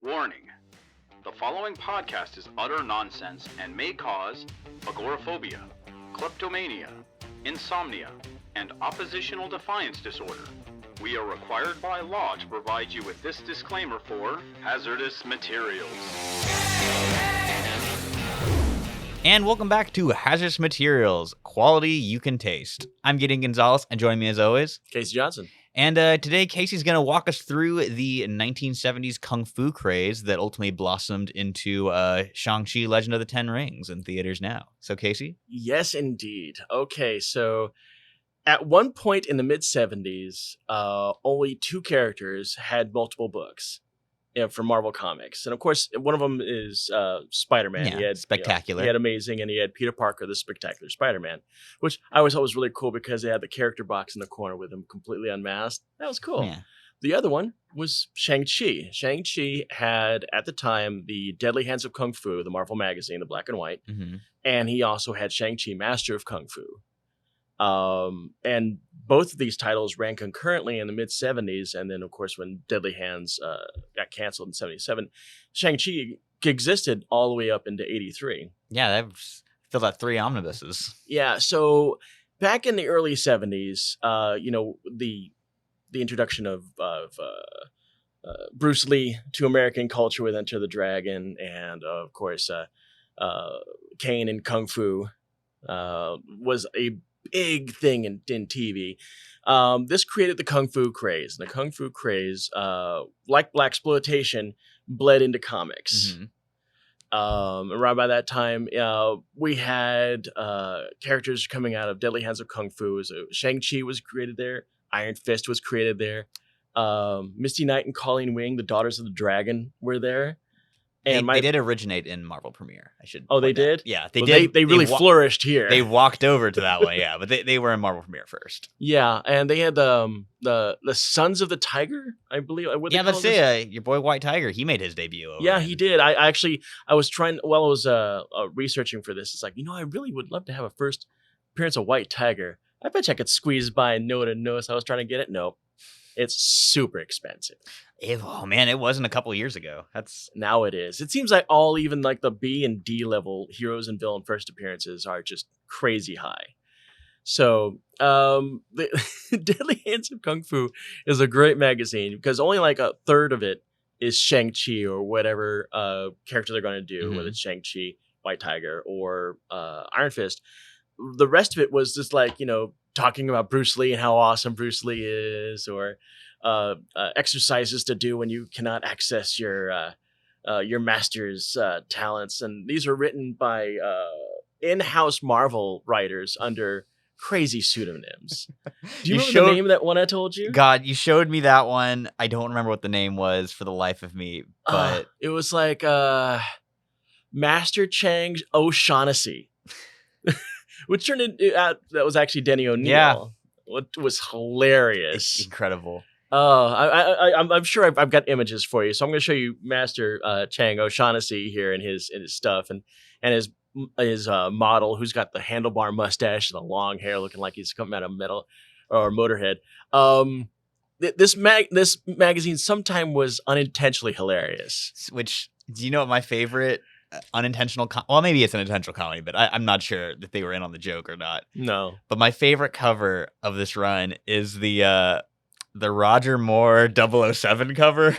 Warning: the following podcast is utter nonsense and may cause agoraphobia, kleptomania, insomnia, and oppositional defiance disorder. We are required by law to provide you with this disclaimer for hazardous materials. And welcome back to Hazardous Materials, quality you can taste. I'm Gideon Gonzalez, and joining me as always, Casey Johnson. And today, Casey's going to walk us through the 1970s kung fu craze that ultimately blossomed into Shang-Chi Legend of the Ten Rings in theaters now. So, Casey? Yes, indeed. Okay, so at one point in the mid-70s, only two characters had multiple books from Marvel Comics. And of course, one of them is Spider-Man. Yeah, he had spectacular. He had Amazing, and he had Peter Parker, the Spectacular Spider-Man, which I always thought was really cool because they had the character box in the corner with him completely unmasked. That was cool. Yeah. The other one was Shang-Chi. Shang-Chi had, at the time, the Deadly Hands of Kung Fu, the Marvel magazine, the black and white, and he also had Shang-Chi, Master of Kung Fu. And both of these titles ran concurrently in the mid-70s, and then, of course, when Deadly Hands got canceled in 77, Shang-Chi existed all the way up into 83. Yeah, that filled out 3 omnibuses. Yeah, so back in the early 70s, the introduction of Bruce Lee to American culture with Enter the Dragon, and, of course, Kane and Kung Fu was a big thing in TV. This created the Kung Fu craze. And the Kung Fu craze, like blaxploitation, bled into comics. Around by that time, we had characters coming out of Deadly Hands of Kung Fu. So Shang-Chi was created there. Iron Fist was created there. Misty Knight and Colleen Wing, the Daughters of the Dragon, were there. And they did originate in Marvel Premiere. I should. Oh, they did? Yeah, they did. They really flourished here. They walked over to that one, yeah, but they were in Marvel Premiere first. Yeah, and they had the Sons of the Tiger, I believe. Yeah, let's say your boy White Tiger. He made his debut. He did. I was trying while I was researching for this. It's like, I really would love to have a first appearance of White Tiger. I bet you I could squeeze by and notice I was trying to get it. Nope. It's super expensive. Oh man, it wasn't a couple years ago. Now it is. It seems like even like the B and D level heroes and villain first appearances are just crazy high. So the Deadly Hands of Kung Fu is a great magazine because only like a third of it is Shang-Chi or whatever character they're going to do, whether it's Shang-Chi, White Tiger, or Iron Fist. The rest of it was just like, talking about Bruce Lee and how awesome Bruce Lee is, or exercises to do when you cannot access your master's talents. And these are written by in-house Marvel writers under crazy pseudonyms. Do you remember the name of that one I told you? God, you showed me that one. I don't remember what the name was for the life of me, but it was like Master Chang O'Shaughnessy. Which turned out that was actually Denny O'Neil. Yeah. What was hilarious. Incredible. I'm sure I've got images for you. So I'm going to show you Master Chang O'Shaughnessy here in his stuff and his model who's got the handlebar mustache and the long hair looking like he's coming out of metal or Motorhead. This magazine sometime was unintentionally hilarious. Which, do you know what my favorite unintentional well, maybe it's an intentional comedy, but I'm not sure that they were in on the joke or not. No. But my favorite cover of this run is the Roger Moore 007 cover.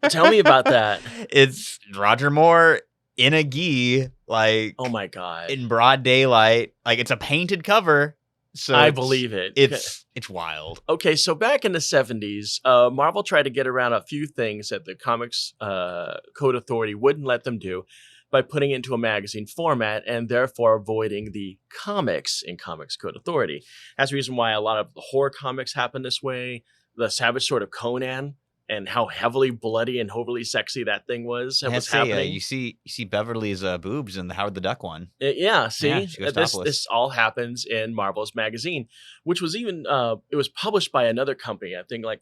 Tell me about that. It's Roger Moore in a gi, like, oh my God, in broad daylight. Like, it's a painted cover. So I believe it. It's wild. Okay, so back in the 70s, Marvel tried to get around a few things that the Comics Code Authority wouldn't let them do by putting it into a magazine format and therefore avoiding the comics in Comics Code Authority. That's the reason why a lot of the horror comics happen this way. The Savage Sword of Conan and how heavily bloody and overly sexy that thing was. Happening. You see Beverly's boobs in the Howard the Duck one. See, this all happens in Marvel's magazine, which was even it was published by another company. I think like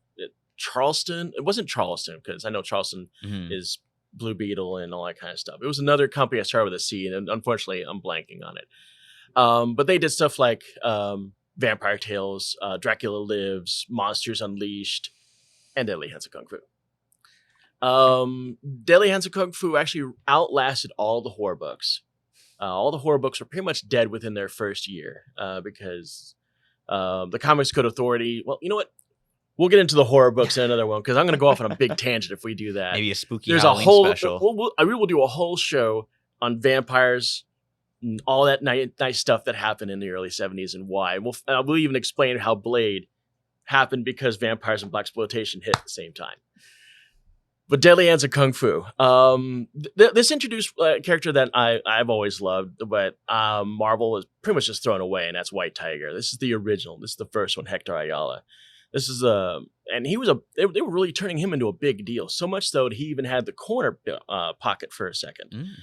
Charleston. It wasn't Charleston because I know Charleston is Blue Beetle and all that kind of stuff. It was another company that started with a C, and unfortunately, I'm blanking on it. But they did stuff like Vampire Tales, Dracula Lives, Monsters Unleashed, and Deadly Hands of Kung Fu. Deadly Hands of Kung Fu actually outlasted all the horror books. All the horror books were pretty much dead within their first year because the Comics Code Authority. Well, you know what? We'll get into the horror books in another one because I'm going to go off on a big tangent if we do that. Maybe a spooky There's Halloween a whole. special. We will do a whole show on vampires, and all that nice stuff that happened in the early 70s and why. We'll even explain how Blade happened because vampires and blaxploitation hit at the same time. But Deadly Hands of Kung Fu. This introduced a character that I've always loved, but Marvel has pretty much just thrown away, and that's White Tiger. This is the original. This is the first one, Hector Ayala. This is and he was they were really turning him into a big deal. So much so that he even had the corner pocket for a second.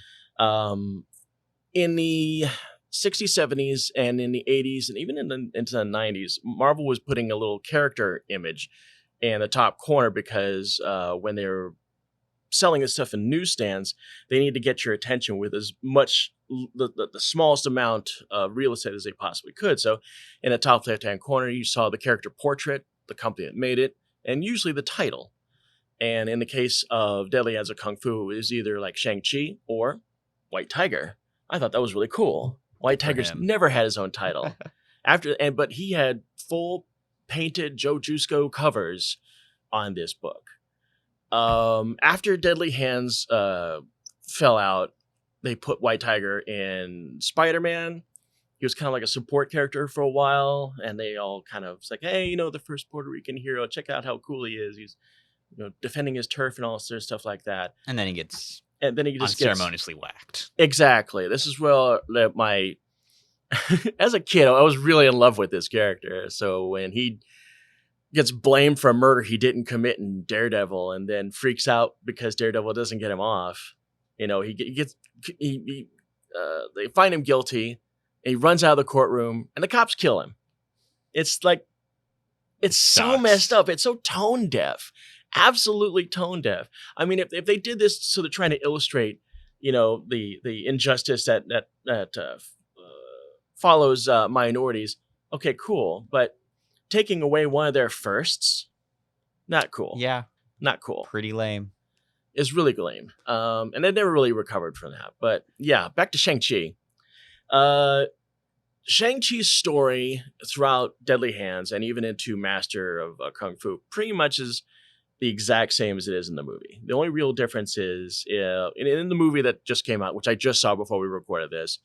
In the 60s, 70s, and in the 80s, and even into the 90s, Marvel was putting a little character image in the top corner because when they were selling this stuff in newsstands, they need to get your attention with as much the smallest amount of real estate as they possibly could. So in the top left-hand corner, you saw the character portrait, the company that made it, and usually the title. And in the case of Deadly Hands of Kung Fu, it is either like Shang-Chi or White Tiger. I thought that was really cool. White Tiger's never had his own title. But he had full painted Joe Jusko covers on this book. After Deadly Hands fell out, they put White Tiger in Spider-Man. He was kind of like a support character for a while, and they all kind of was like, hey, the first Puerto Rican hero, check out how cool he is. He's defending his turf and all sort of stuff like that. And then he gets unceremoniously whacked. Exactly. This is where my as a kid, I was really in love with this character. So when he gets blamed for a murder he didn't commit in Daredevil, and then freaks out because Daredevil doesn't get him off, they find him guilty. And he runs out of the courtroom, and the cops kill him. It's so messed up. It's so tone deaf, absolutely tone deaf. I mean, if they did this, so they're trying to illustrate, the injustice that follows minorities. Okay, cool, but taking away one of their firsts, not cool. Yeah, not cool. Pretty lame. It's really lame. And they never really recovered from that. But yeah, back to Shang-Chi. Shang-Chi's story throughout Deadly Hands and even into Master of Kung Fu pretty much is the exact same as it is in the movie. The only real difference is in the movie that just came out, which I just saw before we recorded this,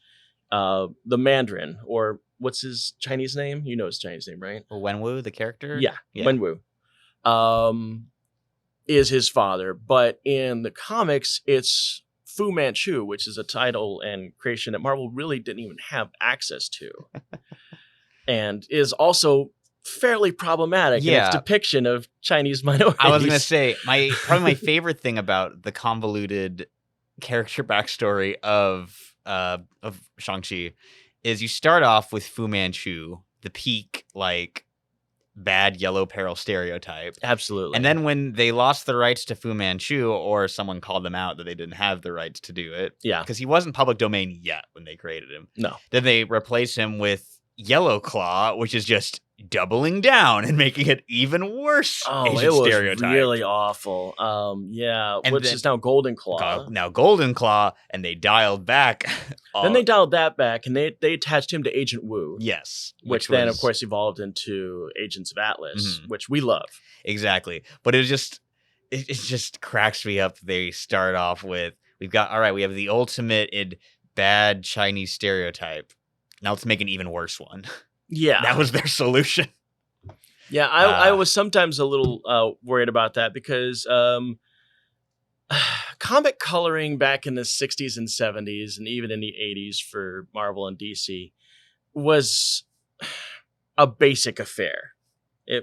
the Mandarin, or what's his Chinese name? You know his Chinese name, right? Wenwu, the character? Yeah. Wenwu. Is his father. But in the comics, it's Fu Manchu, which is a title and creation that Marvel really didn't even have access to. And is also fairly problematic in its depiction of Chinese minorities. I was going to say, probably my favorite thing about the convoluted character backstory of Shang-Chi is you start off with Fu Manchu, the peak, bad yellow peril stereotype. Absolutely. And then when they lost the rights to Fu Manchu, or someone called them out that they didn't have the rights to do it. Yeah. Because he wasn't public domain yet when they created him. No. Then they replace him with Yellow Claw, which is just doubling down and making it even worse. Oh, Asian it was stereotype. really awful. Which is now Golden Claw. Now Golden Claw, and they dialed back. Then they dialed that back, and they attached him to Agent Wu. Yes. Which then, of course, evolved into Agents of Atlas, which we love. Exactly. But it just cracks me up. They start off with, we have the ultimate bad Chinese stereotype. Now let's make an even worse one. Yeah. That was their solution. Yeah, I was sometimes a little worried about that because comic coloring back in the 60s and 70s and even in the 80s for Marvel and DC was a basic affair.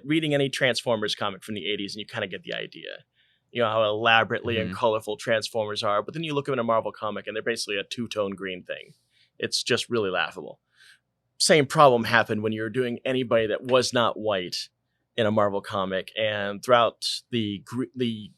Reading any Transformers comic from the 80s and you kind of get the idea. You know how elaborately and colorful Transformers are, but then you look at a Marvel comic and they're basically a two-tone green thing. It's just really laughable. Same problem happened when you were doing anybody that was not white in a Marvel comic, and throughout the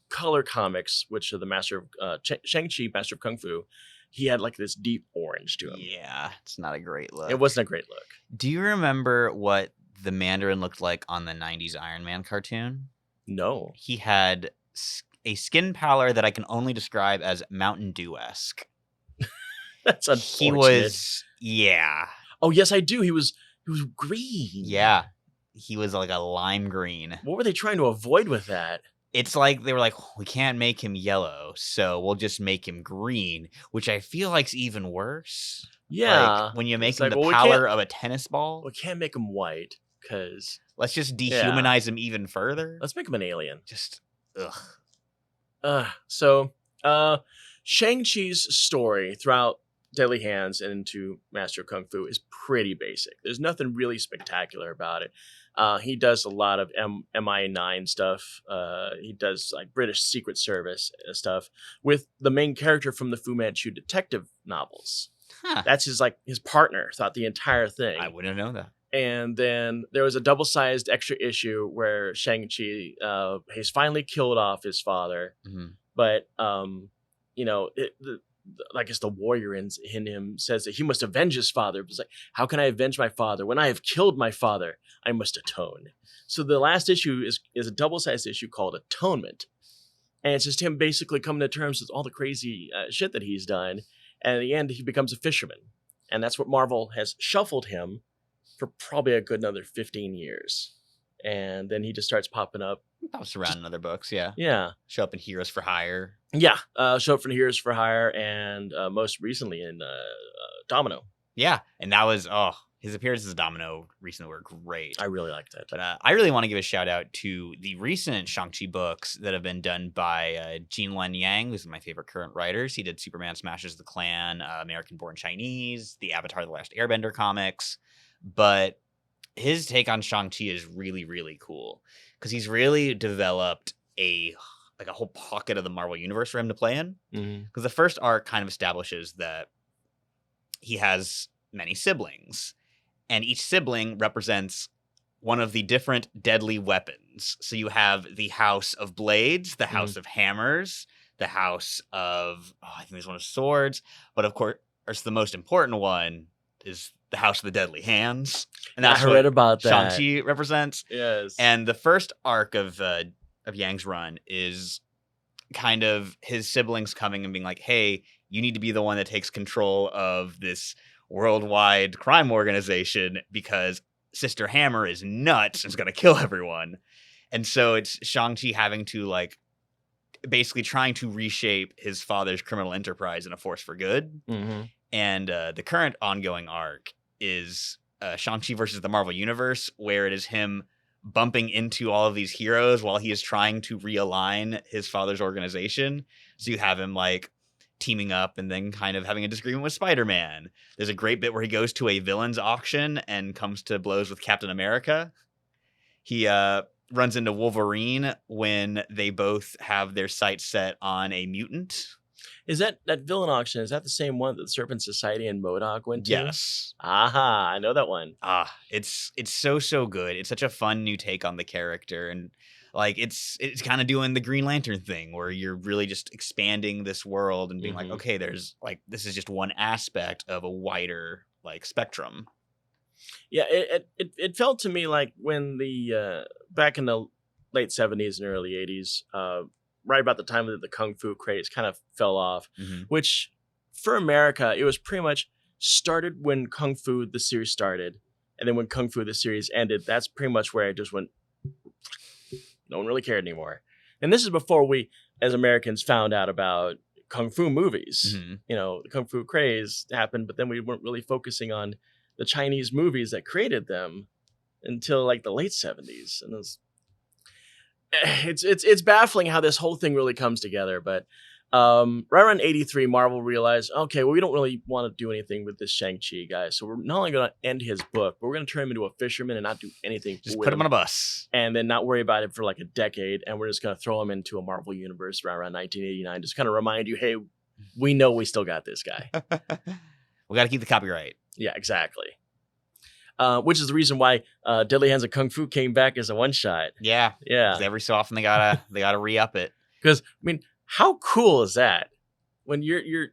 color comics, which are the Master of Shang-Chi, Master of Kung Fu, he had this deep orange to him. Yeah, it's not a great look. It wasn't a great look. Do you remember what the Mandarin looked like on the 90s Iron Man cartoon? No. He had a skin pallor that I can only describe as Mountain Dew-esque. That's He unfortunate. was, yeah. Oh yes, I do. He was green. Yeah. He was like a lime green. What were they trying to avoid with that? It's like they were like, we can't make him yellow, so we'll just make him green, which I feel like's even worse. Yeah. Like when you make It's him like, the well, we pallor can't- of a tennis ball, We can't make him white because let's just dehumanize him even further. let's make him an alien. Just ugh. So Shang-Chi's story throughout Deadly Hands and into Master of Kung Fu is pretty basic. There's nothing really spectacular about it. He does a lot of MI9 stuff. He does like British Secret Service stuff with the main character from the Fu Manchu detective novels. Huh. That's his partner throughout the entire thing. I wouldn't have known that. And then there was a double-sized extra issue where Shang-Chi he's finally killed off his father, Mhm. but I guess the warrior in him says that he must avenge his father. It's like, how can I avenge my father when I have killed my father? I must atone. So the last issue is a double-sized issue called Atonement, and it's just him basically coming to terms with all the crazy shit that he's done. And at the end, he becomes a fisherman, and that's what Marvel has shuffled him for probably a good another 15 years. And then he just starts popping up. Bounce around in other books, yeah. Yeah. Show up in Heroes for Hire. Yeah. Show up for the Heroes for Hire and most recently in Domino. Yeah, and that was, his appearances as Domino recently were great. I really liked that. But I really want to give a shout out to the recent Shang-Chi books that have been done by Gene Luen Yang, who's one of my favorite current writers. He did Superman Smashes the Klan, American Born Chinese, the Avatar The Last Airbender comics. But his take on Shang-Chi is really, really cool because he's really developed a whole pocket of the Marvel Universe for him to play in. Mm-hmm. Because the first arc kind of establishes that he has many siblings, and each sibling represents one of the different deadly weapons. So you have the House of Blades, the House of Hammers, the House of, I think there's one of Swords, but of course, the most important one is the House of the Deadly Hands. And that's I read about that. Shang-Chi represents. Yes. And the first arc of Yang's run is kind of his siblings coming and being like, hey, you need to be the one that takes control of this worldwide crime organization because Sister Hammer is nuts and is going to kill everyone. And so it's Shang-Chi having to basically trying to reshape his father's criminal enterprise in a force for good. Mm-hmm. And the current ongoing arc is Shang-Chi versus the Marvel Universe, where it is him bumping into all of these heroes while he is trying to realign his father's organization. So you have him teaming up and then kind of having a disagreement with Spider-Man. There's a great bit where he goes to a villains auction and comes to blows with Captain America. He runs into Wolverine when they both have their sights set on a mutant. Is that villain auction? Is that the same one that the Serpent Society and MODOK went to? Yes. Aha, I know that one. It's so good. It's such a fun new take on the character, and it's kind of doing the Green Lantern thing where you're really just expanding this world and being like, okay, there's this is just one aspect of a wider spectrum. Yeah, it felt to me like when the back in the late 70s and early 80s, right about the time that the Kung Fu craze kind of fell off, which for America, it was pretty much started when Kung Fu the series started, and then when Kung Fu the series ended, that's pretty much where it just went. No one really cared anymore. And this is before we, as Americans, found out about Kung Fu movies. The Kung Fu craze happened, but then we weren't really focusing on the Chinese movies that created them until the late 70s. And it's baffling how this whole thing really comes together. But right around 83, Marvel realized, okay, well, we don't really want to do anything with this Shang-Chi guy. So we're not only going to end his book, but we're going to turn him into a fisherman and not do anything. Just put him on a bus. And then not worry about it for a decade. And we're just going to throw him into a Marvel universe around 1989. Just kind of remind you, hey, we know we still got this guy. We got to keep the copyright. Yeah, exactly. Which is the reason why Deadly Hands of Kung Fu came back as a one-shot. Yeah. Yeah. Every so often they gotta re-up it. Because, how cool is that? When your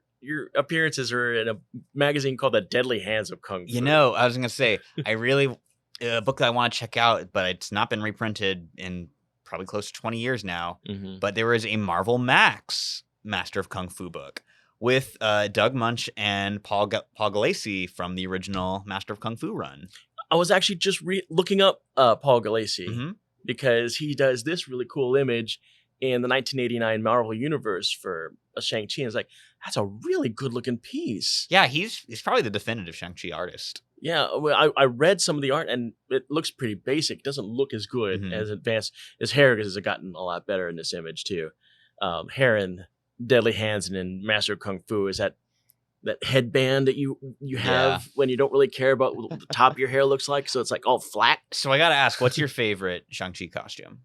appearances are in a magazine called The Deadly Hands of Kung Fu. I was going to say, I really, a book that I want to check out, but it's not been reprinted in probably close to 20 years now. Mm-hmm. But there was a Marvel Max Master of Kung Fu book with Doug Munch and Paul Gulacy from the original Master of Kung Fu run. I was actually just looking up Paul Gulacy Mm-hmm. because he does this really cool image in the 1989 Marvel Universe for Shang-Chi. And it's like, that's a really good looking piece. Yeah, he's probably the definitive Shang-Chi artist. Yeah, well, I read some of the art and it looks pretty basic. It doesn't look as good, Mhm. as advanced. His hair has gotten a lot better in this image too. Hair in Deadly Hands and in Master of Kung Fu is that headband that you have when you don't really care about what the top of your hair looks like. So it's like all flat. So I got to ask, what's your favorite Shang-Chi costume?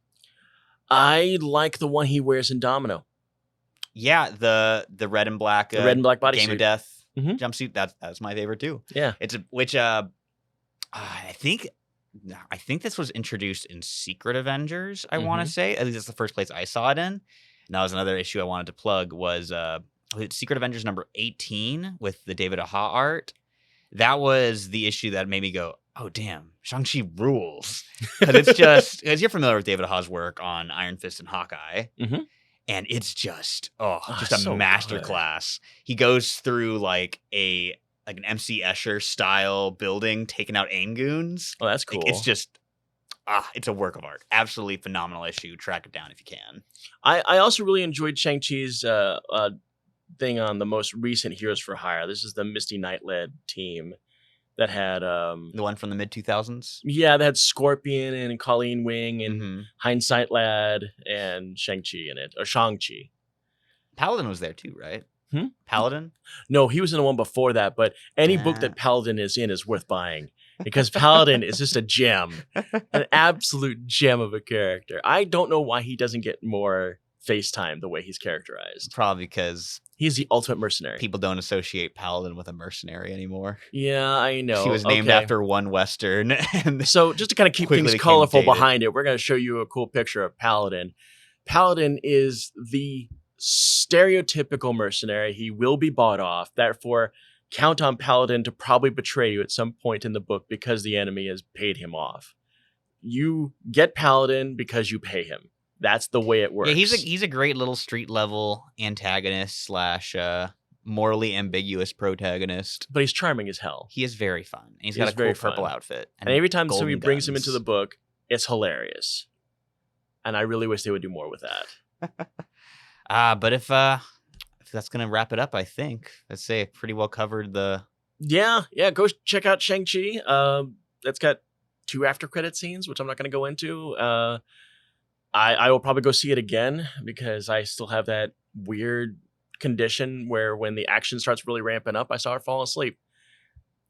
I like the one he wears in Domino. Yeah, the red and black The red and black bodysuit. Game of Death Mhm. jumpsuit. That's my favorite too. Yeah. I think this was introduced in Secret Avengers. I want Mhm. to say at least that's the first place I saw it in. And that was another issue I wanted to plug was Secret Avengers number 18 with the David Aja art. That was the issue that made me go, oh damn, Shang-Chi rules. Because it's just because you're familiar with David Aja's work on Iron Fist and Hawkeye. Mhm. And it's just Oh, just a so masterclass. He goes through like an MC Escher style building, taking out Angoons. Oh, that's Like, cool. it's just it's a work of art. Absolutely phenomenal issue. Track it down if you can. I also really enjoyed Shang-Chi's thing on the most recent Heroes for Hire. This is the Misty Knight-led team that had The one from the mid 2000s. they had Scorpion and Colleen Wing and Mhm. Hindsight Lad and Shang-Chi in it, or Shang-Chi. Paladin was there too, right? Hmm? Paladin. No, he was in the one before that, but any book Ah. that Paladin is in is worth buying because Paladin is just a gem, an absolute gem of a character. I don't know why he doesn't get more face time the way he's characterized. Probably because He's the ultimate mercenary. people don't associate Paladin with a mercenary anymore. Yeah, I know. He was named Okay. after one Western. And So just to kind of keep quickly things became colorful dated. behind it, we're going to show you a cool picture of Paladin. Paladin is the stereotypical mercenary. He will be bought off. Therefore, count on Paladin to probably betray you at some point in the book because the enemy has paid him off. You get Paladin because you pay him. That's the way it works. yeah, he's a great little street level antagonist / morally ambiguous protagonist. but he's charming as hell. He is very fun. He's He got is a cool very purple fun. outfit. And every time somebody golden brings him guns. into the book, it's hilarious. And I really wish they would do more with that. But if that's gonna wrap it up, I think let's say it pretty well covered the. Yeah, go check out Shang-Chi. That's got 2 after credit scenes, which I'm not going to go into. I will probably go see it again because I still have that weird condition where when the action starts really ramping up, I start falling asleep.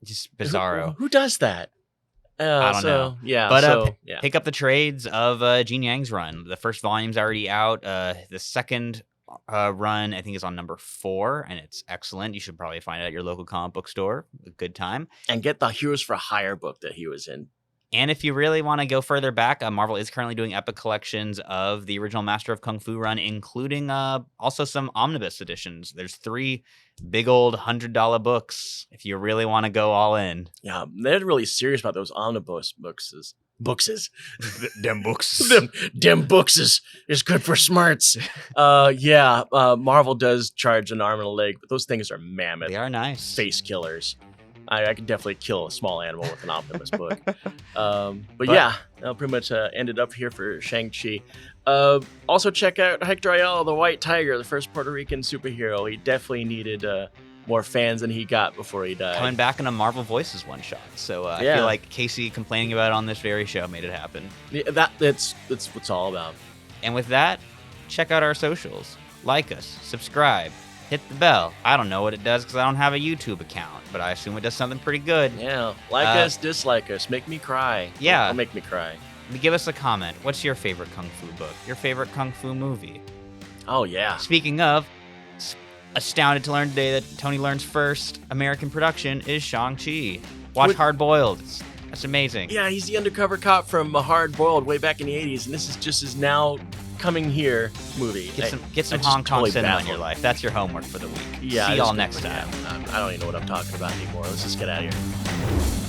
Just bizarro. Who does that? I don't know. Yeah, But yeah. pick up the trades of Gene Yang's run. The first volume's already out. The second run, I think, is on number 4, and it's excellent. You should probably find it at your local comic book store. A good time. And get the Heroes for Hire book that he was in. And if you really want to go further back, Marvel is currently doing epic collections of the original Master of Kung Fu run, including also some omnibus editions. There's 3 big old $100 books if you really want to go all in. Yeah, they're really serious about those omnibus bookses. Them books. Them bookses is good for smarts. Marvel does charge an arm and a leg, but those things are mammoth They are nice. face killers. I could definitely kill a small animal with an omnibus book. But yeah, that'll pretty much end it up here for Shang-Chi. Also check out Hector Ayala, the White Tiger, the first Puerto Rican superhero. He definitely needed more fans than he got before he died. Coming back in a Marvel Voices one shot. So I Yeah. feel like Casey complaining about it on this very show made it happen. Yeah, that's what it's all about. And with that, check out our socials. Like us, subscribe, hit the bell. I don't know what it does because I don't have a YouTube account, but I assume it does something pretty good. Yeah, like us, dislike us, make me cry. Yeah. Or make me cry. Give us a comment. What's your favorite Kung Fu book? Your favorite Kung Fu movie? Oh yeah. Speaking of, astounded to learn today that Tony Learns first American production is Shang-Chi. Watch What- Hard Boiled. That's amazing. Yeah, he's the undercover cop from Hard Boiled way back in the 80s, and this is just his now coming here movie. Get some I just Hong Kong totally cinema in baffled. your life. That's your homework for the week. Yeah, See I y'all just- next time. I don't even know what I'm talking about anymore. Let's just get out of here.